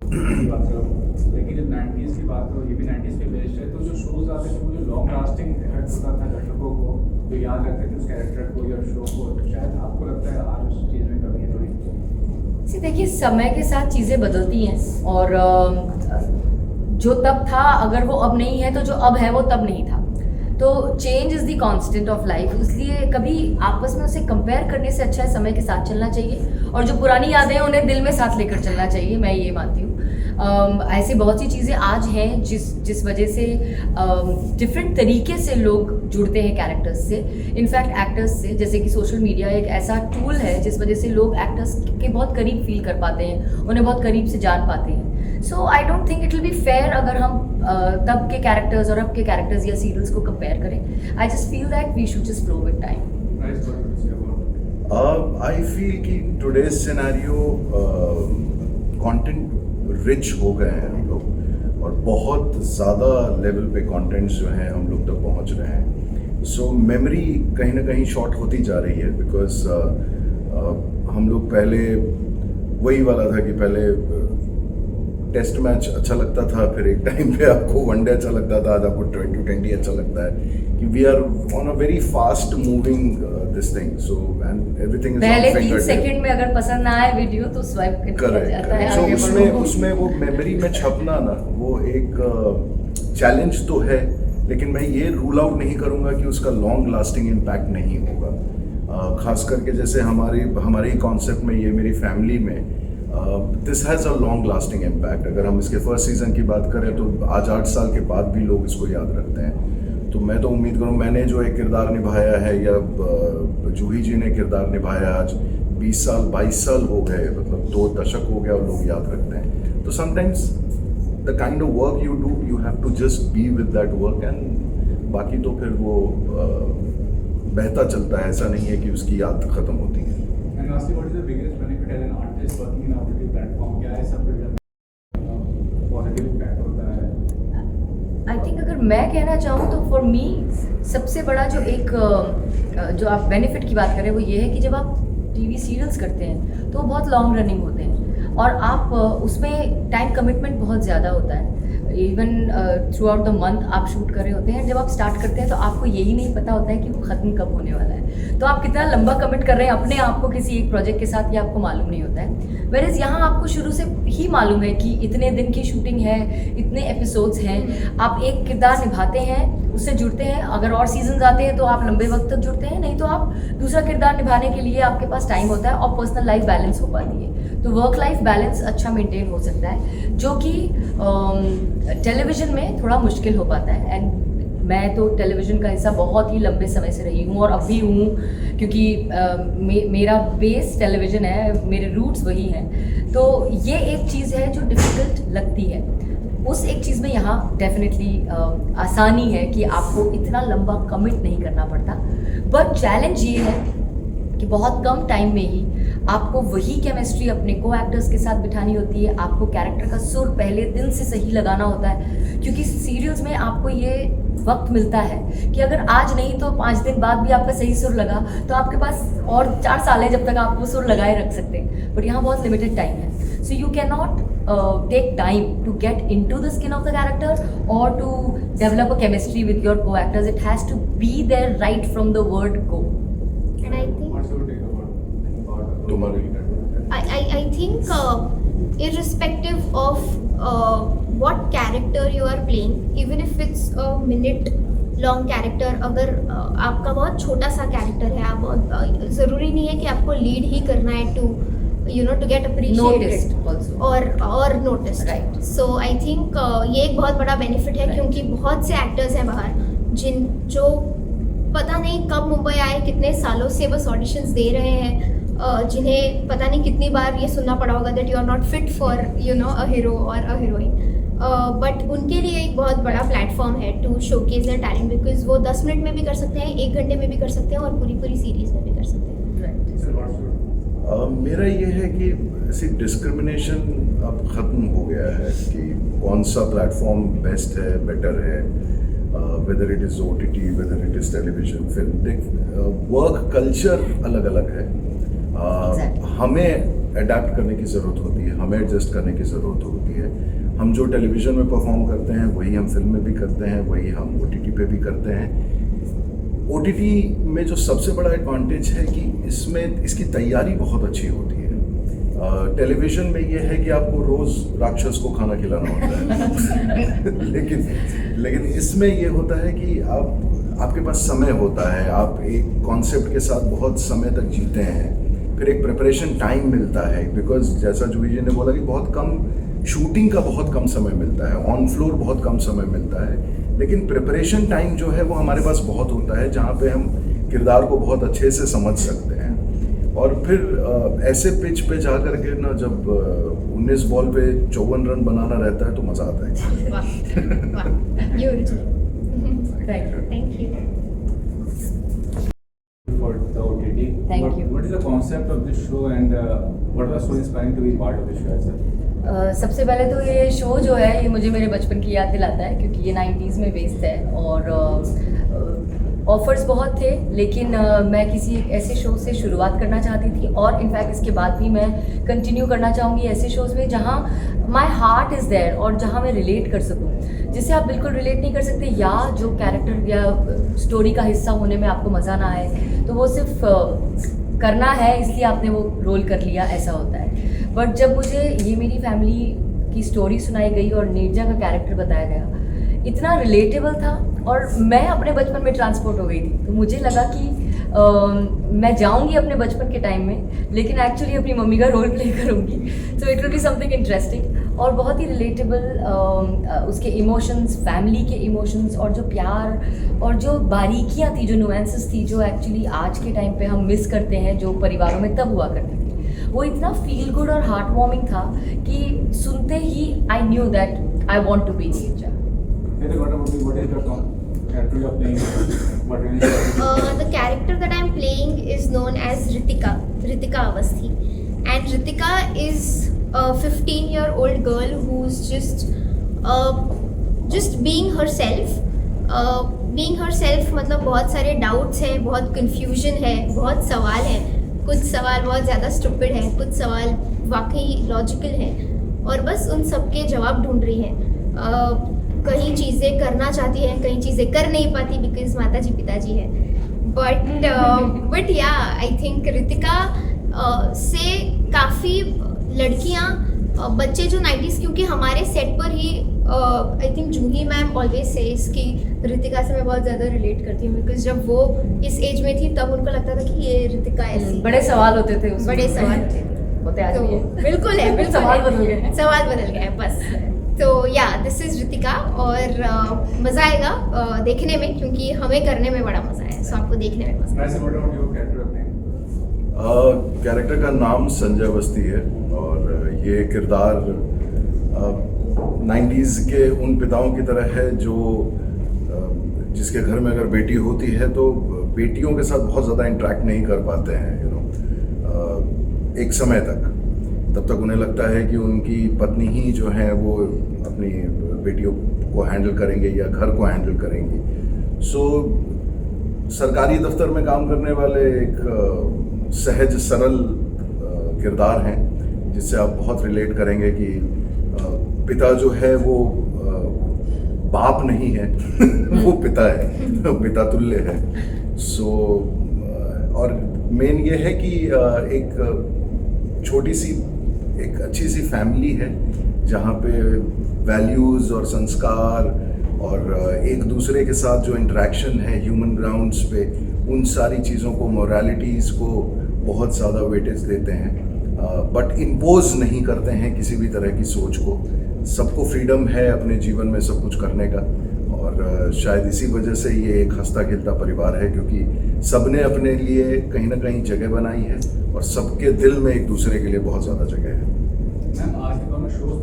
की बात करो, लेकिन जब 90s की बात करो, ये भी 90s पे बेस्ड है, तो जो शोज आते थे वो जो लॉन्ग लास्टिंग इफेक्ट होता था दर्शकों को, जो याद रखते थे उस कैरेक्टर को या शो को, शायद आपको लगता है आज उस चीज़ में कमी है थोड़ी? देखिए, समय के साथ चीज़ें बदलती हैं और जो तब था अगर वो अब नहीं है तो जो अब है वो तब नहीं था। तो change is the constant of life, इसलिए कभी आपस में उसे कंपेयर करने से अच्छा है समय के साथ चलना चाहिए और जो पुरानी यादें हैं उन्हें दिल में साथ लेकर चलना चाहिए, मैं ये मानती हूँ। ऐसी बहुत सी चीज़ें आज हैं जिस वजह से डिफरेंट तरीके से लोग जुड़ते हैं कैरेक्टर्स से, इनफैक्ट एक्टर्स से, जैसे कि सोशल मीडिया एक ऐसा टूल है जिस वजह से लोग एक्टर्स के बहुत करीब फील कर पाते हैं, उन्हें बहुत करीब से जान पाते हैं। So I don't think it will be fair अगर हम तब के कैरेक्टर्स और अब के कैरेक्टर्स या सीरियल्स को कंपेयर करें। I just feel that we should just flow with time. I feel कि today's scenario content rich हो गए हैं हम लोग और बहुत ज़्यादा लेवल पे contents जो हैं हम लोग तक पहुंच रहे हैं। So memory कहीं ना कहीं शॉर्ट होती जा रही है because हम लोग पहले वही वाला था कि पहले टेस्ट मैच अच्छा लगता था, फिर एक टाइम पे आपको वनडे अच्छा लगता था, आज आपको T20 अच्छा लगता है कि we are on a very fast moving this thing, so and everything is पहले 3 सेकंड में अगर पसंद ना आए वीडियो तो स्वाइप कर जाता है। सो उसमें वो मेमोरी में छपना ना वो एक चैलेंज तो है, लेकिन मैं ये रूल आउट नहीं करूंगा कि उसका लॉन्ग लास्टिंग इम्पैक्ट नहीं होगा। खास करके जैसे हमारे ही कॉन्सेप्ट में ये मेरी फैमिली में this has a long lasting impact. अगर हम इसके फर्स्ट सीज़न की बात करें तो आज 8 साल के बाद भी लोग इसको याद रखते हैं। तो मैं तो उम्मीद करूँ मैंने जो एक किरदार निभाया है या जूही जी ने किरदार निभाया, आज 20 साल 22 साल हो गए, मतलब 2 दशक हो गया और लोग याद रखते हैं। तो sometimes the kind of work you do you have to just be with that work and बाकी तो फिर वो बहता चलता है, ऐसा नहीं है कि उसकी याद ख़त्म होती है। And lastly, what is the biggest benefit as an artist working in OTT platform? क्या है सब पॉजिटिव इम्पैक्ट होता है? आई थिंक अगर मैं कहना चाहूँ तो फॉर मी सबसे बड़ा जो एक जो आप बेनिफिट की बात करें वो ये है कि जब आप टीवी सीरियल्स करते हैं तो वो बहुत लॉन्ग रनिंग होते हैं और आप उसमें टाइम कमिटमेंट बहुत ज़्यादा होता है। Even through out the month आप शूट कर रहे होते हैं, जब आप स्टार्ट करते हैं तो आपको यही नहीं पता होता है कि वो ख़त्म कब होने वाला है, तो आप कितना लंबा कमिट कर रहे हैं अपने आप को किसी एक प्रोजेक्ट के साथ, ये आपको मालूम नहीं होता है। वेयरएज़ यहाँ आपको शुरू से ही मालूम है कि इतने दिन की शूटिंग है, इतने एपिसोड्स हैं, आप एक किरदार निभाते हैं, उससे जुड़ते हैं, अगर और सीजन आते हैं तो आप लंबे वक्त तक जुड़ते हैं, नहीं तो आप दूसरा किरदार निभाने के लिए आपके पास टाइम होता है और पर्सनल लाइफ बैलेंस हो पाती है। तो वर्क लाइफ बैलेंस अच्छा मेंटेन हो सकता है, जो कि टेलीविज़न में थोड़ा मुश्किल हो पाता है। एंड मैं तो टेलीविज़न का हिस्सा बहुत ही लंबे समय से रही हूँ और अब भी हूँ, क्योंकि मेरा बेस टेलीविज़न है, मेरे रूट्स वही हैं। तो ये एक चीज़ है जो डिफ़िकल्ट लगती है। उस एक चीज़ में यहाँ डेफिनेटली आसानी है कि आपको इतना लंबा कमिट नहीं करना पड़ता, बट चैलेंज ये है कि बहुत कम टाइम में ही आपको वही केमिस्ट्री अपने को एक्टर्स के साथ बिठानी होती है, आपको कैरेक्टर का सुर पहले दिन से सही लगाना होता है, क्योंकि सीरियल्स में आपको ये वक्त मिलता है कि अगर आज नहीं तो 5 दिन बाद भी आपका सही सुर लगा तो आपके पास और 4 साल है जब तक आप वो सुर लगाए रख सकते हैं, बट यहाँ बहुत लिमिटेड टाइम है। So you can not take time to get into the skin of the character or to develop a chemistry with your co-actors. It has to be there right from the word go. And I think What's your take about तुम्हारी I think irrespective of what character you are playing, even if it's a minute long character, अगर आपका बहुत छोटा सा character है, आप बहुत ज़रूरी नहीं है कि आपको लीड ही करना है टू to get appreciated और noticed, Right. So I think ये एक बहुत बड़ा बेनिफिट है, Right. क्योंकि बहुत से एक्टर्स हैं बाहर जो पता नहीं कब मुंबई आए, कितने सालों से बस ऑडिशंस दे रहे हैं, जिन्हें पता नहीं कितनी बार ये सुनना पड़ा होगा that you are not fit for a hero और अ हीरोइन, बट उनके लिए एक बहुत बड़ा प्लेटफॉर्म है to showcase their talent, because वो 10 मिनट में भी कर सकते हैं, 1 घंटे में भी कर सकते हैं और पूरी सीरीज में भी कर सकते हैं। मेरा ये है कि ऐसी डिस्क्रिमिनेशन अब ख़त्म हो गया है कि कौन सा प्लेटफॉर्म बेस्ट है, बेटर है, whether it is OTT, whether it is television, film. Work culture अलग अलग है। Exactly. हमें अडेप्ट करने की ज़रूरत होती है, हमें एडजस्ट करने की ज़रूरत होती है। हम जो टेलीविज़न में परफॉर्म करते हैं वही हम फिल्म में भी करते हैं, वही हम OTT पे भी करते हैं। OTT में जो सबसे बड़ा एडवांटेज है कि इसमें इसकी तैयारी बहुत अच्छी होती है। टेलीविज़न में ये है कि आपको रोज़ राक्षस को खाना खिलाना होता है लेकिन इसमें ये होता है कि आपके पास समय होता है, आप एक कॉन्सेप्ट के साथ बहुत समय तक जीते हैं, फिर एक प्रिपरेशन टाइम मिलता है, बिकॉज जैसा जूही जी ने बोला कि बहुत कम शूटिंग का बहुत कम समय मिलता है, ऑन फ्लोर बहुत कम समय मिलता है, लेकिन प्रिपरेशन टाइम जो है वो हमारे पास बहुत होता है, जहाँ पे हम किरदार को बहुत अच्छे से समझ सकते हैं। और फिर ऐसे पिच पे जा कर के ना, जब 19 बॉल पे 54 रन बनाना रहता है तो मज़ा आता है। वाह वाह, you Thank you. thank you. For the OTT. Thank you. What is the concept of this show and what was so inspiring to be part of this show as well? सबसे पहले तो ये शो जो है ये मुझे मेरे बचपन की याद दिलाता है, क्योंकि ये 90s में बेस्ड है और ऑफर्स बहुत थे, लेकिन मैं किसी एक ऐसे शो से शुरुआत करना चाहती थी और इनफैक्ट इसके बाद भी मैं कंटिन्यू करना चाहूँगी ऐसे शोज़ में जहाँ माई हार्ट इज़ देयर और जहाँ मैं रिलेट कर सकूँ, जिससे आप बिल्कुल रिलेट नहीं कर सकते या जो कैरेक्टर या स्टोरी का हिस्सा होने में आपको मज़ा ना आए, तो वो सिर्फ करना है इसलिए आपने वो रोल कर लिया, ऐसा होता है। बट जब मुझे ये मेरी फैमिली की स्टोरी सुनाई गई और नीरजा का कैरेक्टर बताया गया, इतना रिलेटेबल था और मैं अपने बचपन में ट्रांसपोर्ट हो गई थी, तो मुझे लगा कि मैं जाऊंगी अपने बचपन के टाइम में, लेकिन एक्चुअली अपनी मम्मी का रोल प्ले करूंगी, तो it will be something interesting और बहुत ही रिलेटेबल। उसके इमोशंस, फैमिली के इमोशंस और जो प्यार और जो बारीकियाँ थी, जो नुएंसेस थी, जो एक्चुअली आज के टाइम पे हम मिस करते हैं, जो परिवारों में तब हुआ करती थी, वो इतना फील गुड और हार्ट वार्मिंग था कि सुनते ही I knew that I want to be Neerja. What is the character you are playing? What really? The character that I'm playing is known as Ritika Avasthi, and Ritika is a 15-year-old girl who's just being herself. Being herself मतलब बहुत सारे doubts हैं, बहुत confusion है, बहुत सवाल हैं, कुछ सवाल बहुत ज़्यादा स्टूपिड हैं, कुछ सवाल वाकई लॉजिकल हैं और बस उन सब के जवाब ढूंढ रही हैं। कई चीज़ें करना चाहती हैं, कई चीज़ें कर नहीं पाती बिकॉज माता जी पिताजी है। बट या आई थिंक रितिका से काफ़ी लड़कियां, बच्चे जो 90s, क्योंकि हमारे सेट पर ही I think Juhi ma'am always से इसकी रितिका से मैं बहुत ज़्यादा रिलेट करती हूँ, बिकॉज जब वो इस एज में थी तब उनको लगता था कि ये रितिका ऐसी। बड़े सवाल होते थे उसमें। बड़े सवाल होते आज भी हैं। बिल्कुल है, बिल्कुल सवाल बदल गए हैं। सवाल बदल गए हैं बस। तो या दिस इज रितिका और मज़ा आएगा देखने में, क्योंकि हमें करने में बड़ा मज़ा है, सो आपको देखने में मज़ा Nice. What about your character playing? Character का नाम संजय अवस्थी है और ये किरदार 90s के उन पिताओं की तरह है जो जिसके घर में अगर बेटी होती है तो बेटियों के साथ बहुत ज़्यादा इंटरेक्ट नहीं कर पाते हैं, एक समय तक, तब तक उन्हें लगता है कि उनकी पत्नी ही जो है वो अपनी बेटियों को हैंडल करेंगे या घर को हैंडल करेंगी। सो सरकारी दफ्तर में काम करने वाले एक सहज सरल किरदार हैं जिससे आप बहुत रिलेट करेंगे कि पिता जो है वो बाप नहीं है वो पिता है, पिता तुल्य है। सो और मेन ये है कि एक छोटी सी, एक अच्छी सी फैमिली है जहाँ पे वैल्यूज़ और संस्कार और एक दूसरे के साथ जो इंटरेक्शन है ह्यूमन ग्राउंड्स पे, उन सारी चीज़ों को, मोरालिटीज़ को बहुत ज़्यादा वेटेज देते हैं, बट इम्पोज नहीं करते हैं किसी भी तरह की सोच को। सबको फ्रीडम है अपने जीवन में सब कुछ करने का और शायद इसी वजह से ये एक हंसता खेलता परिवार है, क्योंकि सबने अपने लिए कहीं ना कहीं जगह बनाई है और सबके दिल में एक दूसरे के लिए बहुत ज़्यादा जगह है। मैम आज के दौर में शोज